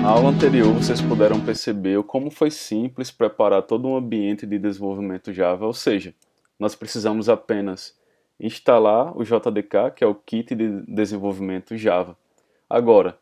Na aula anterior, vocês puderam perceber como foi simples preparar todo um ambiente de desenvolvimento Java, ou seja, nós precisamos apenas instalar o JDK, que é o Kit de Desenvolvimento Java. Agora,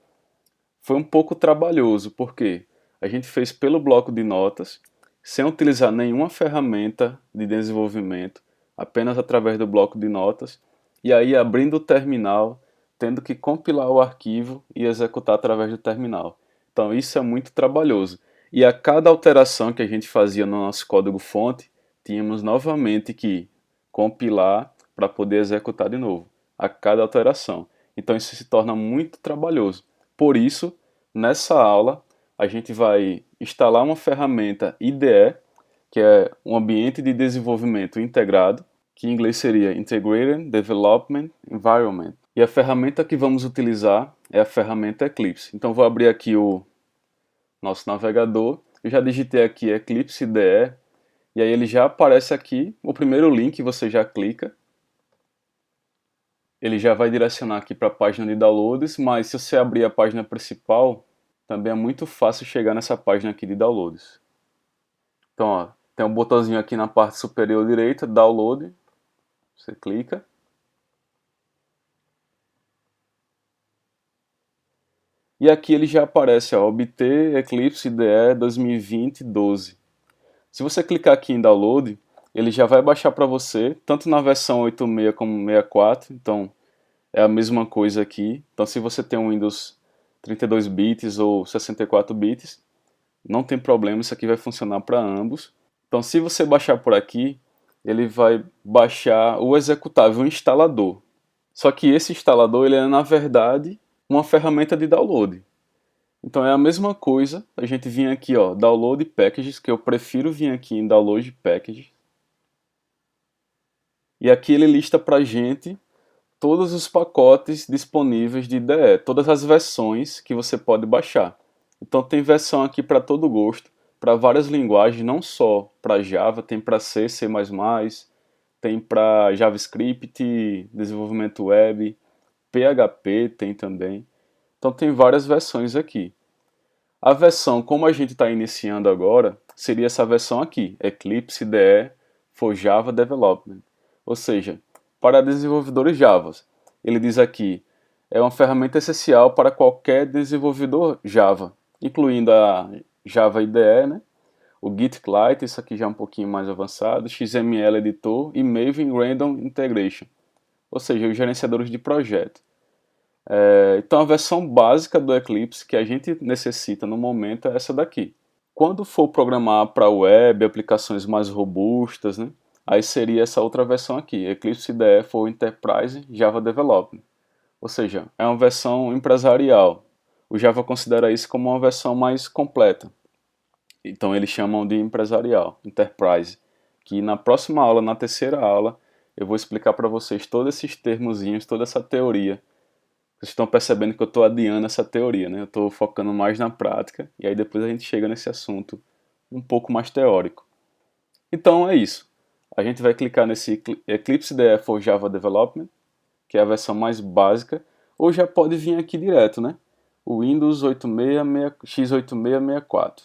foi um pouco trabalhoso, porque a gente fez pelo bloco de notas, sem utilizar nenhuma ferramenta de desenvolvimento, apenas através do bloco de notas, e aí abrindo o terminal, tendo que compilar o arquivo e executar através do terminal. Então isso é muito trabalhoso. E a cada alteração que a gente fazia no nosso código-fonte, tínhamos novamente que compilar para poder executar de novo, a cada alteração. Então isso se torna muito trabalhoso. Por isso, nessa aula, a gente vai instalar uma ferramenta IDE, que é um ambiente de desenvolvimento integrado, que em inglês seria Integrated Development Environment. E a ferramenta que vamos utilizar é a ferramenta Eclipse. Então vou abrir aqui o nosso navegador, eu já digitei aqui Eclipse IDE, e aí ele já aparece aqui, o primeiro link você já clica, ele já vai direcionar aqui para a página de downloads, mas se você abrir a página principal, também é muito fácil chegar nessa página aqui de downloads. Então, ó, tem um botãozinho aqui na parte superior direita, download, você clica. E aqui ele já aparece, ó, obter Eclipse IDE 2020-12. Se você clicar aqui em download, ele já vai baixar para você, tanto na versão 86 como 64, então é a mesma coisa aqui. Então se você tem um Windows 32 bits ou 64 bits, não tem problema, isso aqui vai funcionar para ambos. Então se você baixar por aqui, ele vai baixar o executável, o instalador. Só que esse instalador ele é na verdade uma ferramenta de download. Então é a mesma coisa, a gente vinha aqui, ó, download packages, que eu prefiro vir aqui em download packages. E aqui ele lista pra gente todos os pacotes disponíveis de IDE, todas as versões que você pode baixar. Então tem versão aqui para todo gosto, para várias linguagens, não só para Java, tem para C, C++, tem para JavaScript, desenvolvimento web, PHP tem também. Então tem várias versões aqui. A versão, como a gente está iniciando agora, seria essa versão aqui, Eclipse IDE for Java Development. Ou seja, para desenvolvedores Java. Ele diz aqui, é uma ferramenta essencial para qualquer desenvolvedor Java, incluindo a Java IDE, né? O Git-Lite, isso aqui já é um pouquinho mais avançado, XML Editor e Maven Random Integration, ou seja, os gerenciadores de projeto. Então a versão básica do Eclipse que a gente necessita no momento é essa daqui. Quando for programar para web, aplicações mais robustas, né, aí seria essa outra versão aqui, Eclipse IDE for Enterprise Java Development. Ou seja, é uma versão empresarial. O Java considera isso como uma versão mais completa. Então eles chamam de empresarial, Enterprise. Que na próxima aula, na terceira aula, eu vou explicar para vocês todos esses termozinhos, toda essa teoria. Vocês estão percebendo que eu estou adiando essa teoria, né? Eu estou focando mais na prática e aí depois a gente chega nesse assunto um pouco mais teórico. Então é isso. A gente vai clicar nesse Eclipse IDE for Java Development, que é a versão mais básica, ou já pode vir aqui direto, né? O Windows 86, x8664.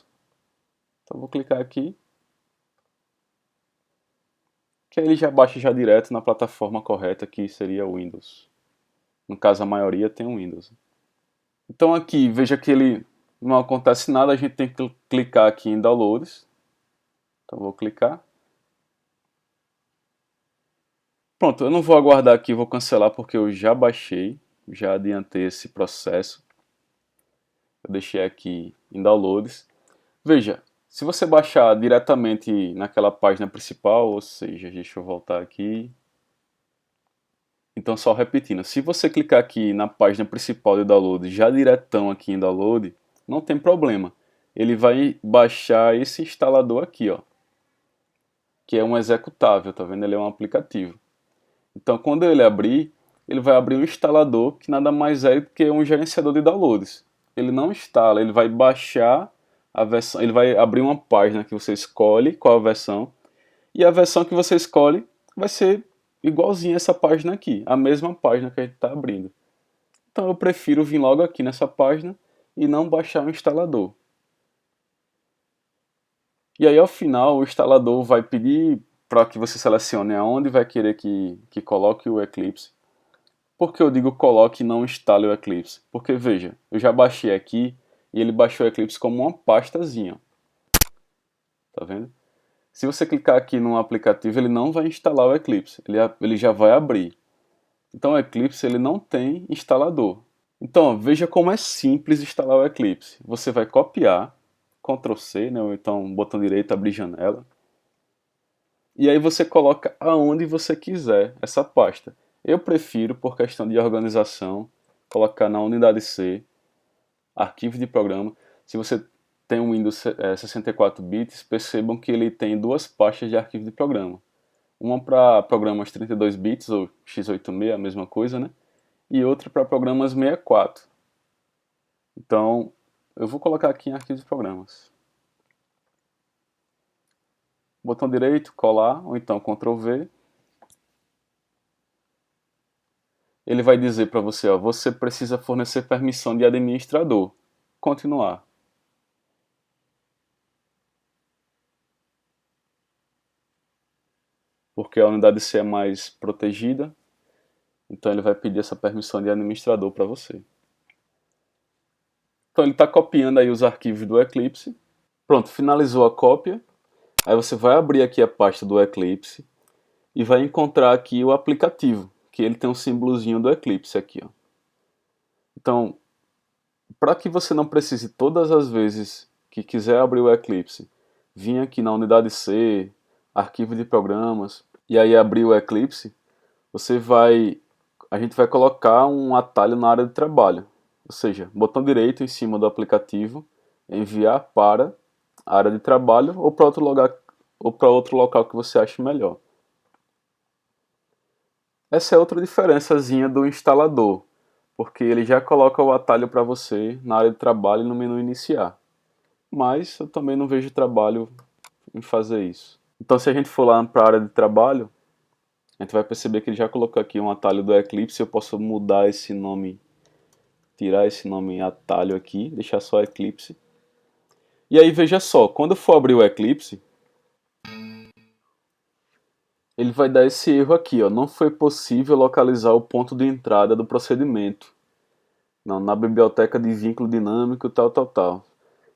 Então vou clicar aqui, que aí ele já baixa já direto na plataforma correta, que seria o Windows. No caso, a maioria tem o Windows. Então aqui, veja que ele não acontece nada, a gente tem que clicar aqui em Downloads. Então vou clicar. Pronto, eu não vou aguardar aqui, vou cancelar porque eu já baixei, já adiantei esse processo. Eu deixei aqui em Downloads. Veja, se você baixar diretamente naquela página principal, ou seja, deixa eu voltar aqui. Então só repetindo, se você clicar aqui na página principal de download, já diretão aqui em download, não tem problema. Ele vai baixar esse instalador aqui, ó, que é um executável, tá vendo? Ele é um aplicativo. Então quando ele abrir, ele vai abrir um instalador que nada mais é do que um gerenciador de downloads. Ele não instala, ele vai baixar a versão, ele vai abrir uma página que você escolhe qual a versão, e a versão que você escolhe vai ser igualzinho essa página aqui, a mesma página que a gente está abrindo. Então eu prefiro vir logo aqui nessa página e não baixar o instalador. E aí ao final o instalador vai pedir para que você selecione aonde vai querer que coloque o Eclipse. Por que eu digo coloque e não instale o Eclipse? Porque veja, eu já baixei aqui e ele baixou o Eclipse como uma pastazinha. Tá vendo? Se você clicar aqui no aplicativo, ele não vai instalar o Eclipse, ele já vai abrir. Então o Eclipse ele não tem instalador. Então ó, veja como é simples instalar o Eclipse. Você vai copiar, Ctrl C, né, ou então botão direito, abrir janela. E aí você coloca aonde você quiser essa pasta. Eu prefiro, por questão de organização, colocar na unidade C, arquivo de programa. Se você tem um Windows 64 bits, percebam que ele tem duas pastas de arquivo de programa. Uma para programas 32 bits, ou x86, a mesma coisa, né? E outra para programas 64. Então, eu vou colocar aqui em arquivo de programas. Botão direito, colar, ou então Ctrl V. Ele vai dizer para você, ó, você precisa fornecer permissão de administrador. Continuar. Porque a unidade C é mais protegida, então ele vai pedir essa permissão de administrador para você. Então ele está copiando aí os arquivos do Eclipse. Pronto, finalizou a cópia. Aí você vai abrir aqui a pasta do Eclipse e vai encontrar aqui o aplicativo, que ele tem um símbolozinho do Eclipse aqui, ó. Então, para que você não precise todas as vezes que quiser abrir o Eclipse, vir aqui na unidade C, arquivo de programas, e aí abrir o Eclipse, a gente vai colocar um atalho na área de trabalho. Ou seja, botão direito em cima do aplicativo, enviar para a área de trabalho ou para outro local que você ache melhor. Essa é outra diferençazinha do instalador, porque ele já coloca o atalho para você na área de trabalho e no menu iniciar. Mas eu também não vejo trabalho em fazer isso. Então se a gente for lá para a área de trabalho, a gente vai perceber que ele já colocou aqui um atalho do Eclipse. Eu posso mudar esse nome, tirar esse nome atalho aqui, deixar só Eclipse. E aí veja só, quando eu for abrir o Eclipse, ele vai dar esse erro aqui, ó, não foi possível localizar o ponto de entrada do procedimento. Não, na biblioteca de vínculo dinâmico, tal, tal, tal.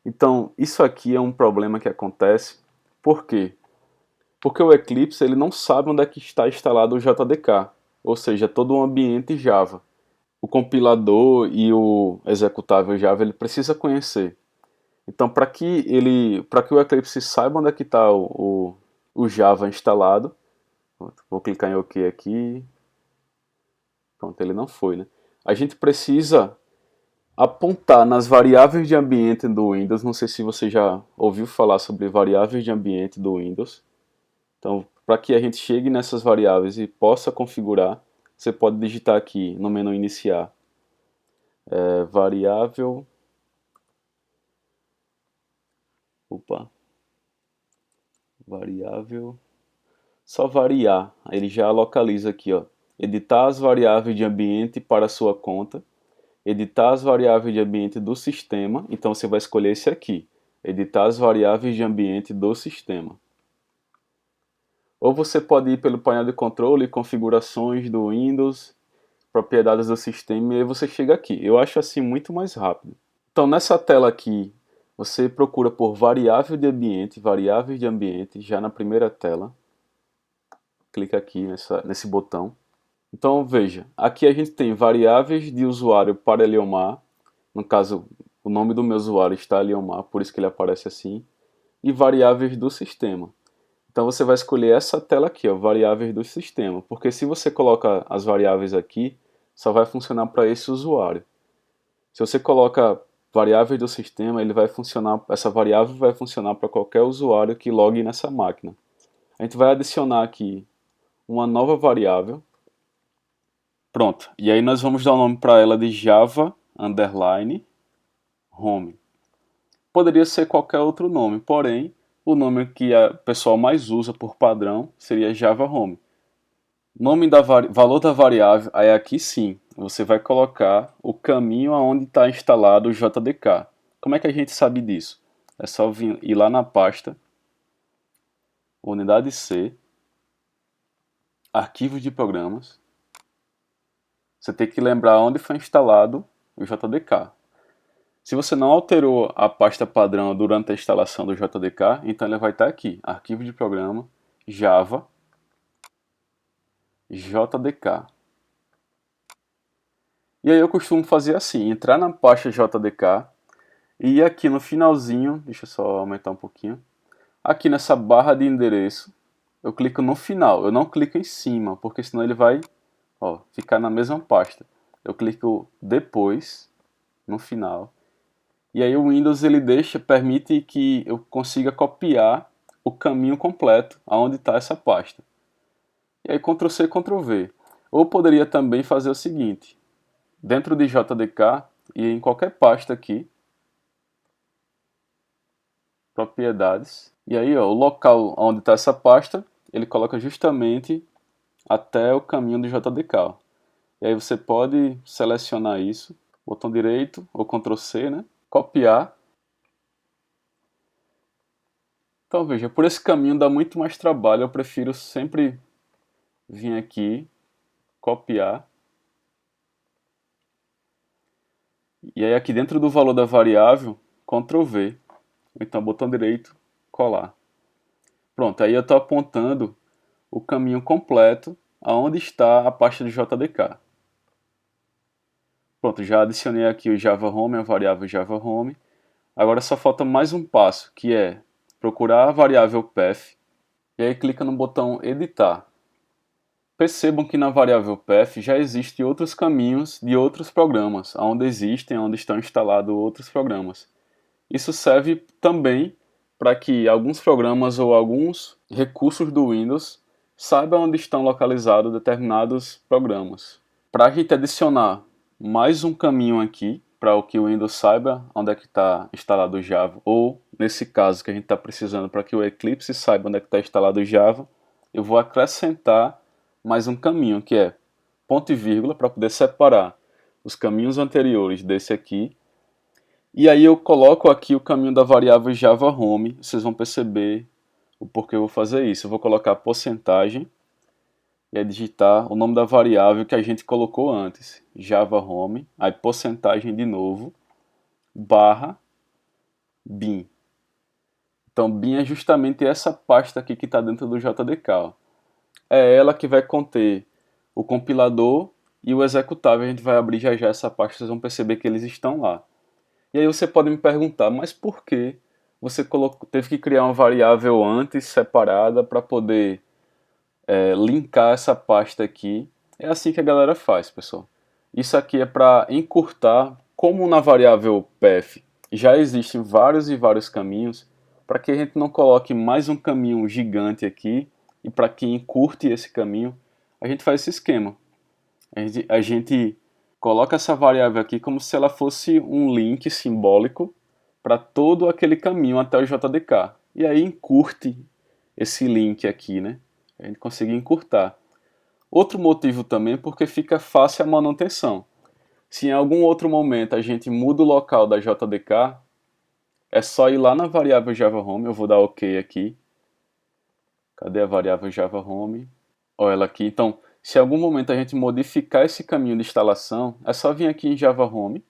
Então, isso aqui é um problema que acontece. Por quê? Porque o Eclipse ele não sabe onde é que está instalado o JDK, ou seja, todo o ambiente Java. O compilador e o executável Java ele precisa conhecer. Então, para que o Eclipse saiba onde é que está o Java instalado, vou clicar em OK aqui. Pronto, ele não foi, né? A gente precisa apontar nas variáveis de ambiente do Windows. Não sei se você já ouviu falar sobre variáveis de ambiente do Windows. Então, para que a gente chegue nessas variáveis e possa configurar, você pode digitar aqui no menu iniciar variável. Opa, variável. Só variar. Aí ele já localiza aqui, ó. Editar as variáveis de ambiente para a sua conta. Editar as variáveis de ambiente do sistema. Então você vai escolher esse aqui. Editar as variáveis de ambiente do sistema. Ou você pode ir pelo painel de controle, configurações do Windows, propriedades do sistema, e aí você chega aqui. Eu acho assim muito mais rápido. Então nessa tela aqui, você procura por variáveis de ambiente, já na primeira tela. Clica aqui nesse botão. Então veja, aqui a gente tem variáveis de usuário para Eliomar. No caso, o nome do meu usuário está Eliomar, por isso que ele aparece assim. E variáveis do sistema. Então você vai escolher essa tela aqui, ó, variáveis do sistema, porque se você coloca as variáveis aqui, só vai funcionar para esse usuário. Se você coloca variáveis do sistema, essa variável vai funcionar para qualquer usuário que logue nessa máquina. A gente vai adicionar aqui uma nova variável. Pronto, e aí nós vamos dar o nome para ela de Java underline home. Poderia ser qualquer outro nome, porém o nome que o pessoal mais usa por padrão seria Java Home. Valor da variável, aí aqui sim, você vai colocar o caminho aonde está instalado o JDK. Como é que a gente sabe disso? É só ir lá na pasta, unidade C, arquivos de programas. Você tem que lembrar onde foi instalado o JDK. Se você não alterou a pasta padrão durante a instalação do JDK, então ele vai estar aqui, arquivo de programa, Java, JDK. E aí eu costumo fazer assim, entrar na pasta JDK e aqui no finalzinho, deixa eu só aumentar um pouquinho, aqui nessa barra de endereço, eu clico no final, eu não clico em cima, porque senão ele vai ficar na mesma pasta. Eu clico depois, no final, e aí o Windows ele permite que eu consiga copiar o caminho completo aonde está essa pasta. E aí Ctrl C, Ctrl V. Ou poderia também fazer o seguinte, dentro de JDK e em qualquer pasta aqui, propriedades, e aí o local onde está essa pasta, ele coloca justamente até o caminho do JDK. E aí você pode selecionar isso, botão direito ou Ctrl C, né? Copiar. Então veja, por esse caminho dá muito mais trabalho, eu prefiro sempre vir aqui, copiar. E aí aqui dentro do valor da variável, Ctrl V. Então botão direito, colar. Pronto, aí eu estou apontando o caminho completo aonde está a pasta de JDK. Pronto, já adicionei aqui o Java Home, a variável Java Home. Agora só falta mais um passo, que é procurar a variável path e aí clica no botão editar. Percebam que na variável path já existem outros caminhos de outros programas, onde estão instalados outros programas. Isso serve também para que alguns programas ou alguns recursos do Windows saibam onde estão localizados determinados programas. Para a gente adicionar mais um caminho aqui, para o que o Windows saiba onde é que está instalado o Java, ou nesse caso que a gente está precisando para que o Eclipse saiba onde é que está instalado o Java, eu vou acrescentar mais um caminho, que é ponto e vírgula, para poder separar os caminhos anteriores desse aqui. E aí eu coloco aqui o caminho da variável Java Home, vocês vão perceber o porquê eu vou fazer isso. Eu vou colocar porcentagem e aí digitar o nome da variável que a gente colocou antes, Java Home, aí porcentagem de novo, barra bin. Então bin é justamente essa pasta aqui que está dentro do JDK. Ó. É ela que vai conter o compilador e o executável. A gente vai abrir já já essa pasta, vocês vão perceber que eles estão lá. E aí você pode me perguntar, mas por que você teve que criar uma variável antes separada para poder linkar essa pasta aqui? É assim que a galera faz, pessoal. Isso aqui é para encurtar, como na variável path já existem vários e vários caminhos, para que a gente não coloque mais um caminho gigante aqui, e para que encurte esse caminho, a gente faz esse esquema. A gente coloca essa variável aqui como se ela fosse um link simbólico para todo aquele caminho até o JDK. E aí encurte esse link aqui, né? A gente consegue encurtar. Outro motivo também porque fica fácil a manutenção. Se em algum outro momento a gente muda o local da JDK, é só ir lá na variável Java Home, eu vou dar OK aqui. Cadê a variável Java Home? Olha ela aqui. Então, se em algum momento a gente modificar esse caminho de instalação, é só vir aqui em Java Home,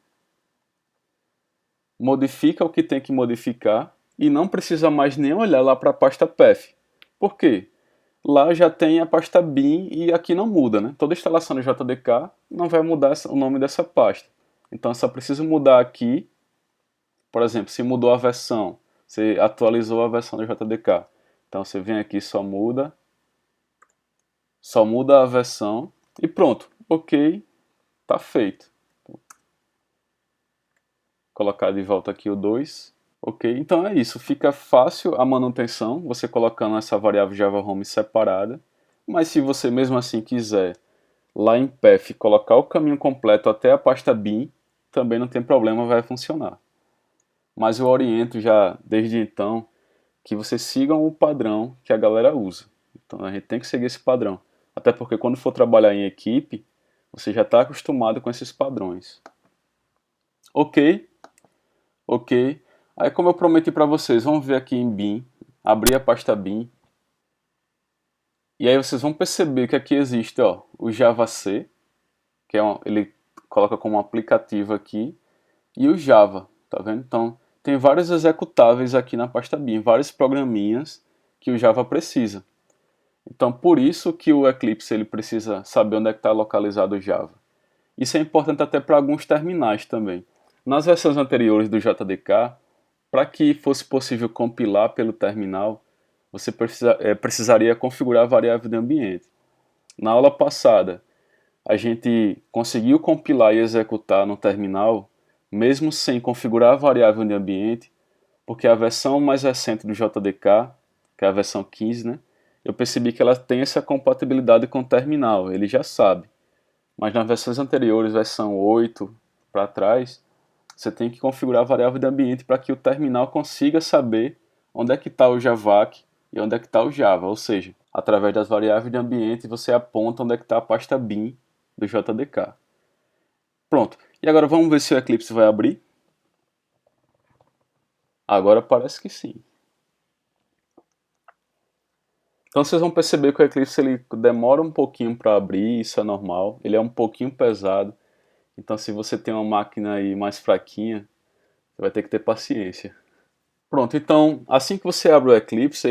modifica o que tem que modificar e não precisa mais nem olhar lá para a pasta path. Por quê? Lá já tem a pasta bin e aqui não muda, né? Toda instalação do JDK não vai mudar o nome dessa pasta. Então eu só preciso mudar aqui, por exemplo, se mudou a versão, você atualizou a versão do JDK. Então você vem aqui, só muda a versão e pronto, ok, tá feito. Colocar de volta aqui o 2. Ok, então é isso. Fica fácil a manutenção, você colocando essa variável Java Home separada. Mas se você mesmo assim quiser, lá em path, colocar o caminho completo até a pasta bin, também não tem problema, vai funcionar. Mas eu oriento já, desde então, que vocês sigam o padrão que a galera usa. Então a gente tem que seguir esse padrão. Até porque quando for trabalhar em equipe, você já está acostumado com esses padrões. Ok, ok. Aí como eu prometi para vocês, vamos ver aqui em bin, abrir a pasta bin. E aí vocês vão perceber que aqui existe ó, o JavaC, que é ele coloca como aplicativo aqui, e o Java, tá vendo? Então tem vários executáveis aqui na pasta bin, vários programinhas que o Java precisa. Então por isso que o Eclipse ele precisa saber onde é que está localizado o Java. Isso é importante até para alguns terminais também. Nas versões anteriores do JDK, para que fosse possível compilar pelo terminal, você precisaria configurar a variável de ambiente. Na aula passada, a gente conseguiu compilar e executar no terminal, mesmo sem configurar a variável de ambiente, porque a versão mais recente do JDK, que é a versão 15, né, eu percebi que ela tem essa compatibilidade com o terminal, ele já sabe. Mas nas versões anteriores, versão 8 para trás, você tem que configurar a variável de ambiente para que o terminal consiga saber onde é que está o Javac e onde é que está o Java. Ou seja, através das variáveis de ambiente você aponta onde é que está a pasta bin do JDK. Pronto. E agora vamos ver se o Eclipse vai abrir. Agora parece que sim. Então vocês vão perceber que o Eclipse ele demora um pouquinho para abrir, isso é normal. Ele é um pouquinho pesado. Então se você tem uma máquina aí mais fraquinha, você vai ter que ter paciência. Pronto, então assim que você abre o Eclipse,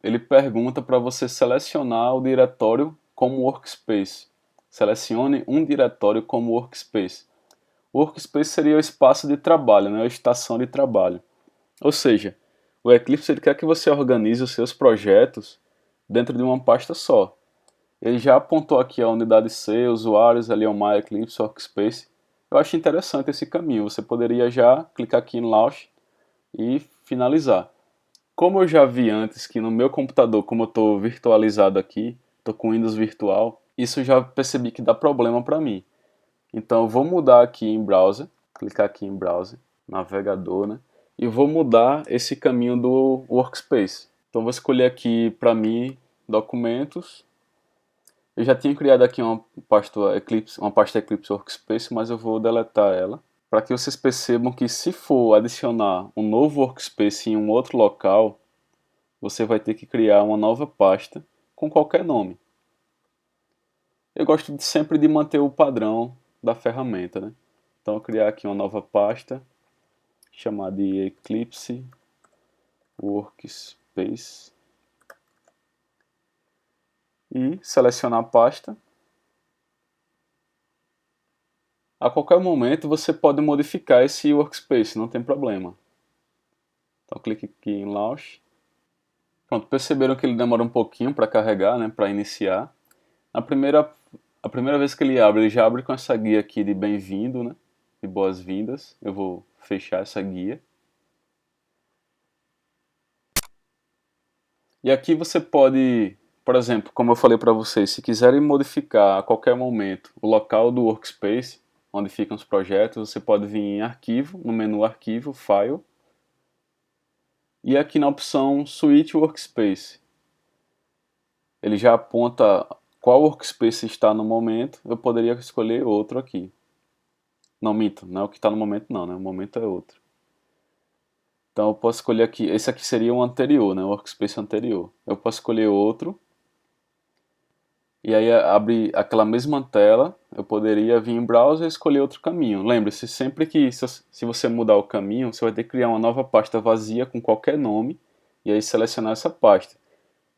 ele pergunta para você selecionar o diretório como workspace. Selecione um diretório como workspace. Workspace seria o espaço de trabalho, né, a estação de trabalho. Ou seja, o Eclipse ele quer que você organize os seus projetos dentro de uma pasta só. Ele já apontou aqui a unidade C, usuários, ali My Eclipse Workspace. Eu acho interessante esse caminho. Você poderia já clicar aqui em Launch e finalizar. Como eu já vi antes que no meu computador, como eu estou virtualizado aqui, estou com Windows virtual, isso já percebi que dá problema para mim. Então eu vou mudar aqui em Browser, clicar aqui em Browser, navegador, né? E vou mudar esse caminho do Workspace. Então vou escolher aqui para mim documentos. Eu já tinha criado aqui uma pasta Eclipse Workspace, mas eu vou deletar ela para que vocês percebam que se for adicionar um novo workspace em um outro local, você vai ter que criar uma nova pasta com qualquer nome. Eu gosto sempre de manter o padrão da ferramenta, né? Então eu criar aqui uma nova pasta, chamar de Eclipse Workspace e selecionar a pasta. A qualquer momento você pode modificar esse workspace, não tem problema. Então clique aqui em Launch. Pronto, perceberam que ele demora um pouquinho para carregar, né, para iniciar. A primeira vez que ele já abre com essa guia aqui de bem-vindo, né, de boas-vindas. Eu vou fechar essa guia. E aqui você pode, por exemplo, como eu falei para vocês, se quiserem modificar a qualquer momento o local do workspace, onde ficam os projetos, você pode vir em Arquivo, no menu Arquivo, File, e aqui na opção Switch Workspace. Ele já aponta qual workspace está no momento, eu poderia escolher outro aqui. Não, minto, não é o que está no momento não, né? O momento é outro. Então eu posso escolher aqui, esse aqui seria o anterior, né? O workspace anterior. Eu posso escolher outro, e aí abre aquela mesma tela, eu poderia vir em browser e escolher outro caminho. Lembre-se, sempre que, se você mudar o caminho, você vai ter que criar uma nova pasta vazia com qualquer nome, e aí selecionar essa pasta.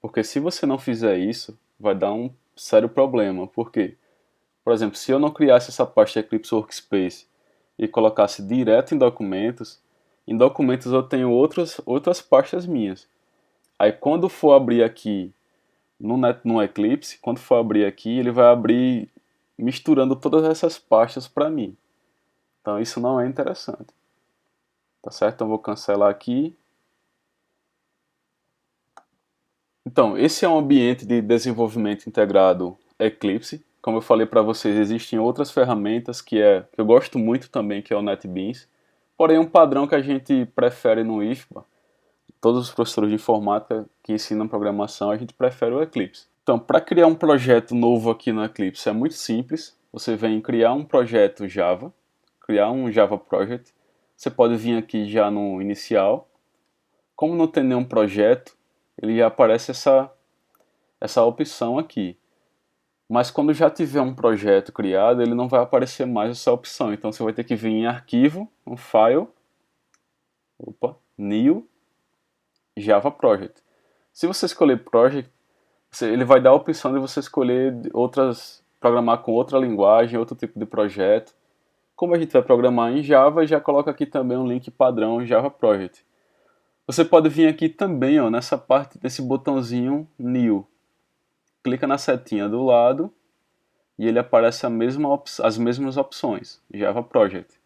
Porque se você não fizer isso, vai dar um sério problema. Por quê? Por exemplo, se eu não criasse essa pasta Eclipse Workspace e colocasse direto em documentos eu tenho outras pastas minhas. Aí quando for abrir aqui no Eclipse, quando for abrir aqui, ele vai abrir misturando todas essas pastas para mim. Então isso não é interessante. Tá certo? Então eu vou cancelar aqui. Então, esse é um ambiente de desenvolvimento integrado Eclipse. Como eu falei para vocês, existem outras ferramentas que eu gosto muito também, que é o NetBeans. Porém, um padrão que a gente prefere no IFBA, todos os professores de informática que ensinam programação, a gente prefere o Eclipse. Então, para criar um projeto novo aqui no Eclipse é muito simples. Você vem em criar um projeto Java, criar um Java Project. Você pode vir aqui já no inicial. Como não tem nenhum projeto, ele já aparece essa opção aqui. Mas quando já tiver um projeto criado, ele não vai aparecer mais essa opção. Então você vai ter que vir em Arquivo, um File, New, Java Project. Se você escolher Project, ele vai dar a opção de você escolher programar com outra linguagem, outro tipo de projeto. Como a gente vai programar em Java, já coloca aqui também um link padrão Java Project. Você pode vir aqui também, ó, nessa parte desse botãozinho New. Clica na setinha do lado e ele aparece as mesmas opções, Java Project.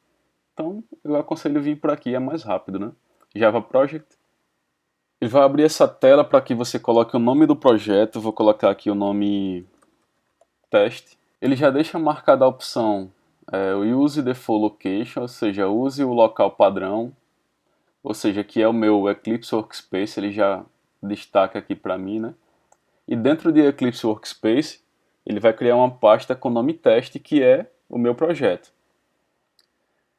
Então, eu aconselho vir por aqui, é mais rápido, né? Java Project. Ele vai abrir essa tela para que você coloque o nome do projeto. Vou colocar aqui o nome teste. Ele já deixa marcada a opção Use Default Location, ou seja, use o local padrão, ou seja, que é o meu Eclipse Workspace, ele já destaca aqui para mim, né? E dentro de Eclipse Workspace, ele vai criar uma pasta com nome teste, que é o meu projeto.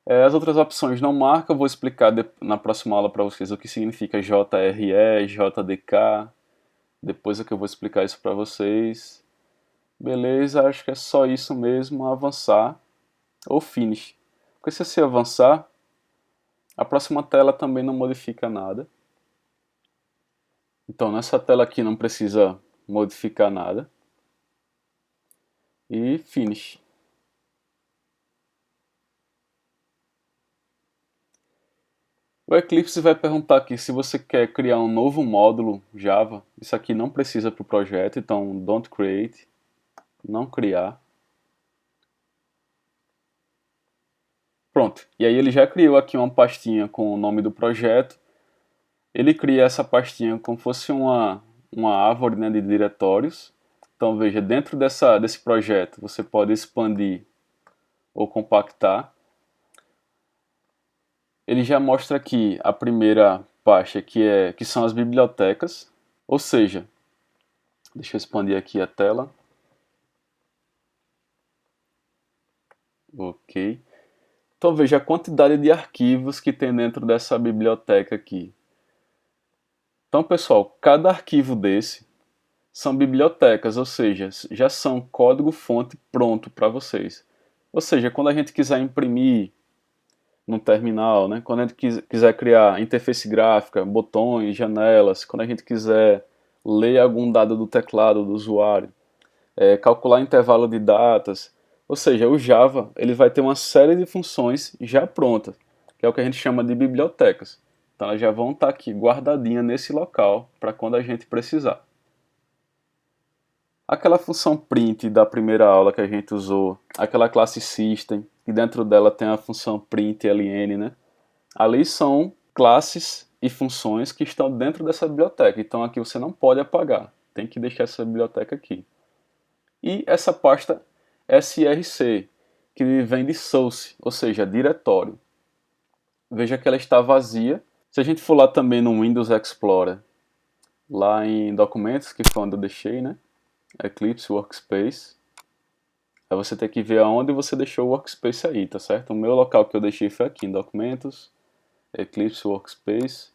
As outras opções não marcam, eu vou explicar na próxima aula para vocês o que significa JRE, JDK, depois é que eu vou explicar isso para vocês. Beleza, acho que é só isso mesmo, avançar ou finish. Porque se você avançar, a próxima tela também não modifica nada. Então nessa tela aqui não precisa modificar nada. E finish. O Eclipse vai perguntar aqui se você quer criar um novo módulo Java. Isso aqui não precisa para o projeto, então don't create, não criar. Pronto, e aí ele já criou aqui uma pastinha com o nome do projeto. Ele cria essa pastinha como se fosse uma árvore, né, de diretórios. Então veja, dentro desse projeto você pode expandir ou compactar. Ele já mostra aqui a primeira pasta que são as bibliotecas, ou seja, deixa eu expandir aqui a tela. Ok. Então veja a quantidade de arquivos que tem dentro dessa biblioteca aqui. Então pessoal, cada arquivo desse são bibliotecas, ou seja, já são código-fonte pronto para vocês. Ou seja, quando a gente quiser imprimir no terminal, né? Quando a gente quiser criar interface gráfica, botões, janelas, quando a gente quiser ler algum dado do teclado do usuário, calcular intervalo de datas, ou seja, o Java ele vai ter uma série de funções já prontas, que é o que a gente chama de bibliotecas. Então elas já vão estar aqui guardadinhas nesse local para quando a gente precisar. Aquela função print da primeira aula que a gente usou, aquela classe system, e dentro dela tem a função println, né? Ali são classes e funções que estão dentro dessa biblioteca. Então aqui você não pode apagar, tem que deixar essa biblioteca aqui. E essa pasta src, que vem de source, ou seja, diretório. Veja que ela está vazia. Se a gente for lá também no Windows Explorer, lá em documentos, que foi onde eu deixei, né? Eclipse Workspace. Aí você tem que ver aonde você deixou o Workspace aí, tá certo? O meu local que eu deixei foi aqui em Documentos, Eclipse Workspace.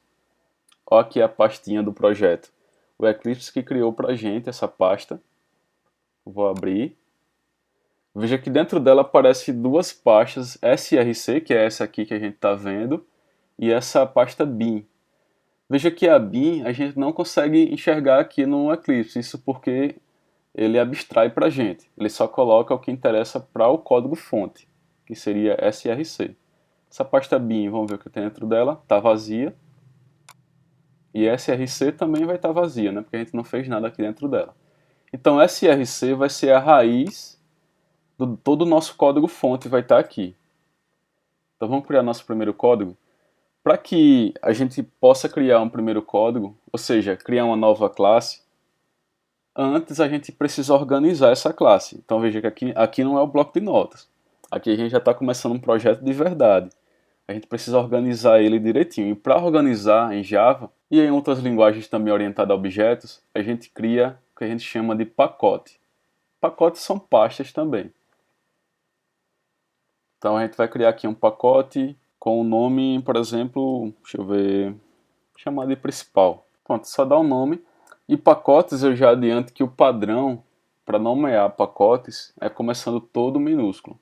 Olha aqui a pastinha do projeto. O Eclipse que criou pra gente essa pasta. Vou abrir. Veja que dentro dela aparecem duas pastas, src, que é essa aqui que a gente está vendo, e essa pasta bin. Veja que a bin a gente não consegue enxergar aqui no Eclipse, isso porque ele abstrai para a gente. Ele só coloca o que interessa para o código-fonte, que seria src. Essa pasta bin, vamos ver o que tem dentro dela, está vazia. E src também vai estar vazia, né? Porque a gente não fez nada aqui dentro dela. Então src vai ser a raiz do todo o nosso código-fonte, vai estar aqui. Então vamos criar nosso primeiro código. Para que a gente possa criar um primeiro código, ou seja, criar uma nova classe, antes a gente precisa organizar essa classe. Então veja que aqui não é o bloco de notas. Aqui a gente já está começando um projeto de verdade. A gente precisa organizar ele direitinho. E para organizar em Java e em outras linguagens também orientadas a objetos, a gente cria que a gente chama de pacote. Pacotes são pastas também. Então a gente vai criar aqui um pacote com o nome, por exemplo, deixa eu ver, chamar de principal. Pronto, só dá um nome. E pacotes eu já adianto que o padrão para nomear pacotes é começando todo minúsculo.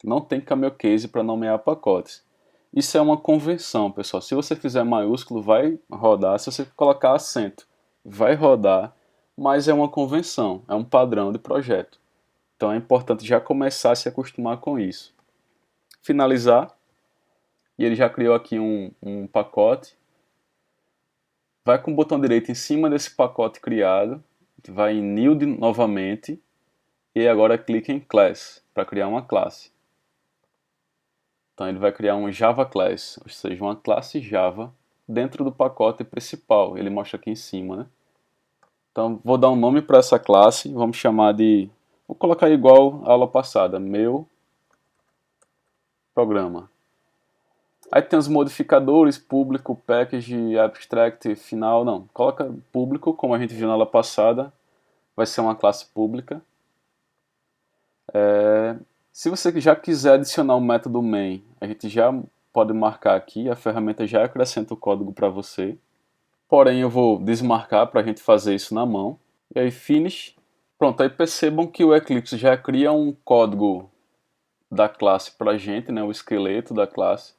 Não tem camel case para nomear pacotes. Isso é uma convenção, pessoal. Se você fizer maiúsculo, vai rodar. Se você colocar acento, vai rodar. Mas é uma convenção, é um padrão de projeto. Então é importante já começar a se acostumar com isso. Finalizar. E ele já criou aqui um pacote. Vai com o botão direito em cima desse pacote criado. Vai em New novamente. E agora clica em Class, para criar uma classe. Então ele vai criar um Java Class, ou seja, uma classe Java dentro do pacote principal. Ele mostra aqui em cima, né? Então vou dar um nome para essa classe, vamos chamar de... Vou colocar igual a aula passada, meu programa. Aí tem os modificadores, público, package, abstract, final, não. Coloca público, como a gente viu na aula passada, vai ser uma classe pública. Se você já quiser adicionar o método main, a gente já pode marcar aqui, a ferramenta já acrescenta o código para você. Porém, eu vou desmarcar para a gente fazer isso na mão. E aí, finish. Pronto, aí percebam que o Eclipse já cria um código da classe para a gente, né, o esqueleto da classe,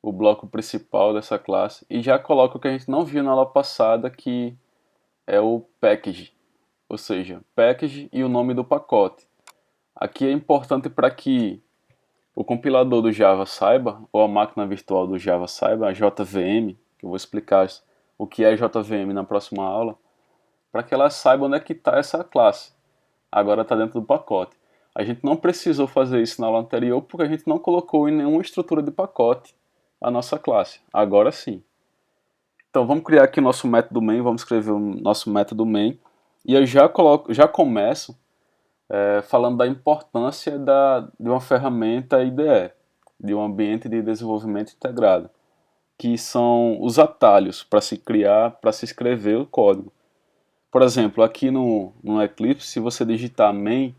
o bloco principal dessa classe, e já coloca o que a gente não viu na aula passada, que é o package, ou seja, package e o nome do pacote. Aqui é importante para que o compilador do Java saiba, ou a máquina virtual do Java saiba, a JVM, que eu vou explicar o que é JVM na próxima aula, para que ela saiba onde é que está essa classe. Agora está dentro do pacote. A gente não precisou fazer isso na aula anterior porque a gente não colocou em nenhuma estrutura de pacote a nossa classe. Agora sim. Então vamos criar aqui o nosso método main, vamos escrever o nosso método main. E eu já começo falando da importância de uma ferramenta IDE, de um ambiente de desenvolvimento integrado, que são os atalhos para se criar, para se escrever o código. Por exemplo, aqui no Eclipse, se você digitar main,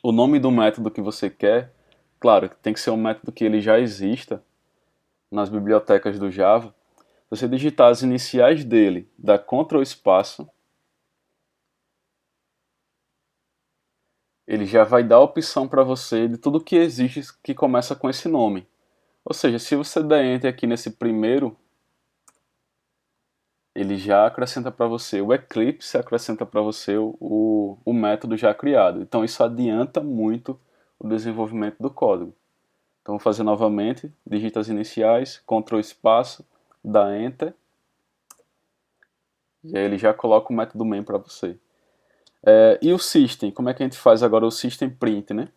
o nome do método que você quer, claro, tem que ser um método que ele já exista nas bibliotecas do Java. Se você digitar as iniciais dele, dá Ctrl espaço, ele já vai dar a opção para você de tudo que existe que começa com esse nome. Ou seja, se você der Enter aqui nesse primeiro, ele já acrescenta para você, o Eclipse acrescenta para você o método já criado. Então isso adianta muito o desenvolvimento do código. Então vou fazer novamente, digita as iniciais, Ctrl espaço, dá Enter, e aí ele já coloca o método main para você. E o system, como é que a gente faz agora o system print, né?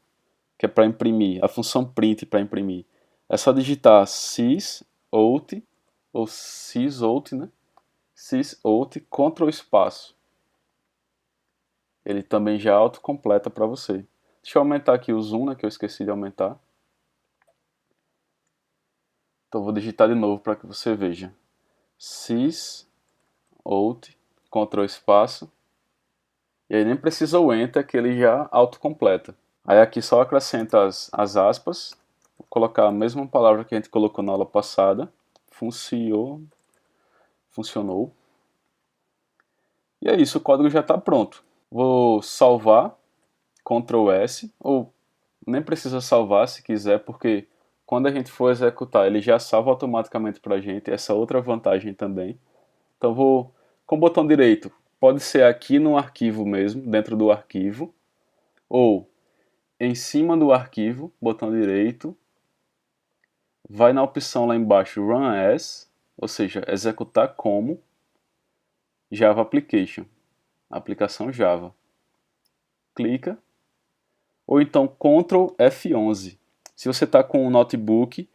Que é para imprimir, a função print para imprimir. É só digitar sysout, ou sysout, né? Sysout, Ctrl espaço. Ele também já autocompleta para você. Deixa eu aumentar aqui o zoom, né, que eu esqueci de aumentar. Então vou digitar de novo para que você veja. Sysout, Ctrl espaço. E aí nem precisa o Enter, que ele já autocompleta. Aí aqui só acrescenta as aspas. Vou colocar a mesma palavra que a gente colocou na aula passada. Funcionou. E é isso, o código já está pronto. Vou salvar, Ctrl S, ou nem precisa salvar se quiser, porque quando a gente for executar, ele já salva automaticamente para a gente, essa outra vantagem também. Então vou, com o botão direito, pode ser aqui no arquivo mesmo, dentro do arquivo, ou em cima do arquivo, botão direito, vai na opção lá embaixo Run As, ou seja, executar como Java Application, aplicação Java. Clica, ou então Ctrl F11. Se você está com um notebook,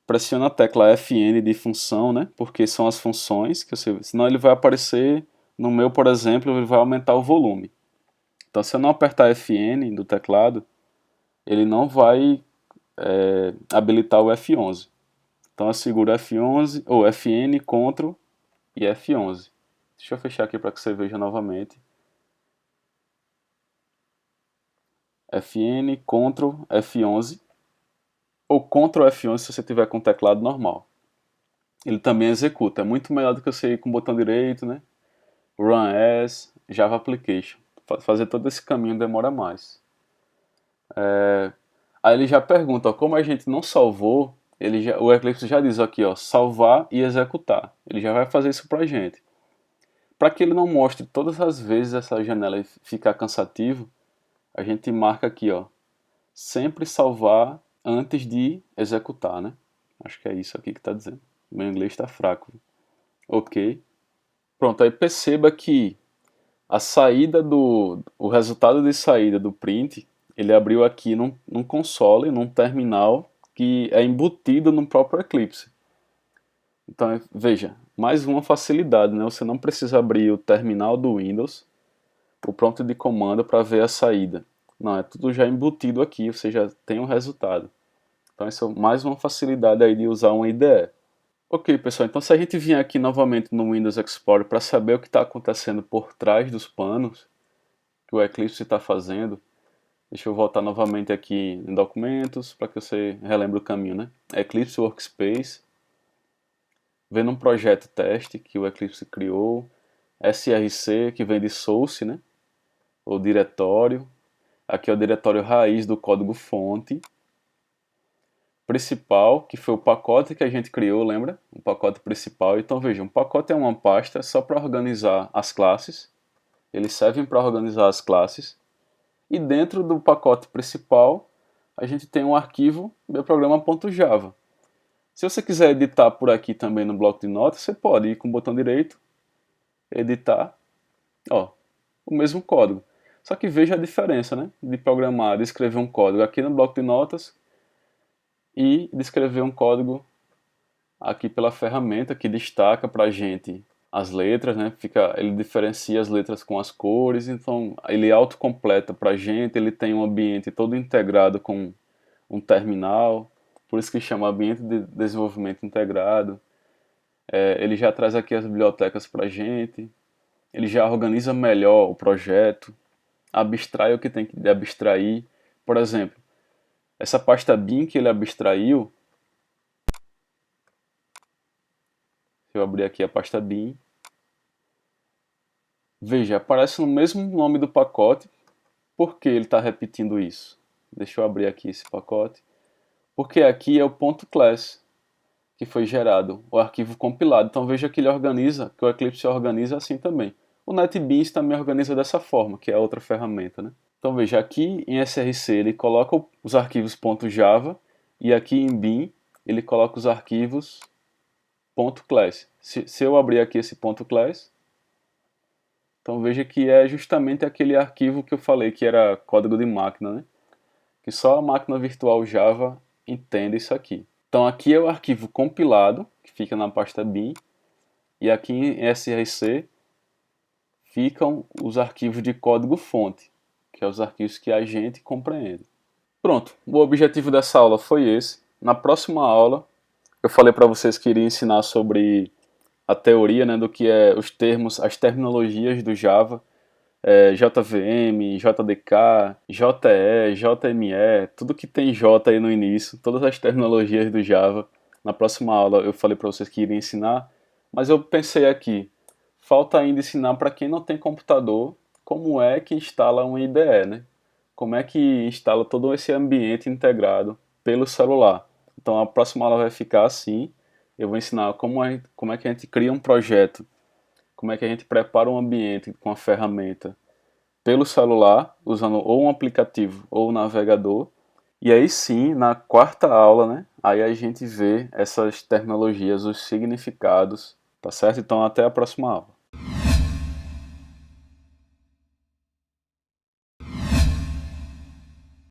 pressiona a tecla Fn de função, né? Porque são as funções, que você, senão ele vai aparecer, no meu, por exemplo, ele vai aumentar o volume. Então, se eu não apertar Fn do teclado, ele não vai habilitar o F11. Então, eu seguro F11, ou Fn, Ctrl e F11. Deixa eu fechar aqui para que você veja novamente. Fn, Ctrl F11 ou Ctrl F11 se você tiver com teclado normal. Ele também executa, é muito melhor do que você ir com o botão direito, né? Run as, Java Application. Fazer todo esse caminho demora mais. Aí ele já pergunta, ó, como a gente não salvou, o Eclipse já diz aqui, ó, salvar e executar. Ele já vai fazer isso pra gente. Para que ele não mostre todas as vezes essa janela e ficar cansativo, a gente marca aqui, ó, sempre salvar antes de executar, né? Acho que é isso aqui que está dizendo. Meu inglês está fraco. Ok. Pronto, aí perceba que o resultado de saída do print, ele abriu aqui num console, num terminal que é embutido no próprio Eclipse. Então, veja, mais uma facilidade, né? Você não precisa abrir o terminal do Windows, o prompt de comando para ver a saída. Não, é tudo já embutido aqui, você já tem o resultado. Então, isso é mais uma facilidade aí de usar um IDE. Ok, pessoal, então se a gente vier aqui novamente no Windows Explorer para saber o que está acontecendo por trás dos panos que o Eclipse está fazendo, deixa eu voltar novamente aqui em documentos para que você relembre o caminho, né? Eclipse Workspace, vendo um projeto teste que o Eclipse criou, SRC, que vem de source, né? O diretório, aqui é o diretório raiz do código fonte, principal, que foi o pacote que a gente criou, lembra? O pacote principal. Então veja, um pacote é uma pasta só para organizar as classes, eles servem para organizar as classes, e dentro do pacote principal a gente tem um arquivo meuprograma.java. Se você quiser editar por aqui também no bloco de notas, você pode ir com o botão direito, editar, ó, o mesmo código. Só que veja a diferença, né, de programar, de escrever um código aqui no bloco de notas e de escrever um código aqui pela ferramenta que destaca para a gente as letras, né? Ele diferencia as letras com as cores, então ele autocompleta para a gente, ele tem um ambiente todo integrado com um terminal, por isso que chama ambiente de desenvolvimento integrado. Ele já traz aqui as bibliotecas para a gente, ele já organiza melhor o projeto, abstrai o que tem que abstrair. Por exemplo, essa pasta bin que ele abstraiu, se eu abrir aqui a pasta bin, veja, aparece no mesmo nome do pacote. Por que ele está repetindo isso? Deixa eu abrir aqui esse pacote. Porque aqui é o .class que foi gerado, o arquivo compilado. Então veja que ele organiza, que o Eclipse organiza assim também. O NetBeans também organiza dessa forma, que é a outra ferramenta, né? Então veja, aqui em SRC ele coloca os arquivos .java e aqui em bin ele coloca os arquivos .class. Se eu abrir aqui esse .class, então veja que é justamente aquele arquivo que eu falei que era código de máquina, né? Que só a máquina virtual Java entende isso aqui. Então aqui é o arquivo compilado, que fica na pasta bin, e aqui em SRC ficam os arquivos de código fonte, que são os arquivos que a gente compreende. Pronto, o objetivo dessa aula foi esse. Na próxima aula, eu falei para vocês que iria ensinar sobre a teoria, né, do que é os termos, as terminologias do Java, JVM, JDK, JE, JME, tudo que tem J aí no início, todas as terminologias do Java. Na próxima aula eu falei para vocês que iria ensinar, mas eu pensei aqui, falta ainda ensinar para quem não tem computador como é que instala um IDE, né? Como é que instala todo esse ambiente integrado pelo celular. Então a próxima aula vai ficar assim, eu vou ensinar como é que a gente cria um projeto, como é que a gente prepara um ambiente com a ferramenta pelo celular, usando ou um aplicativo ou um navegador. E aí sim, na quarta aula, né, aí a gente vê essas terminologias, os significados, tá certo? Então até a próxima aula.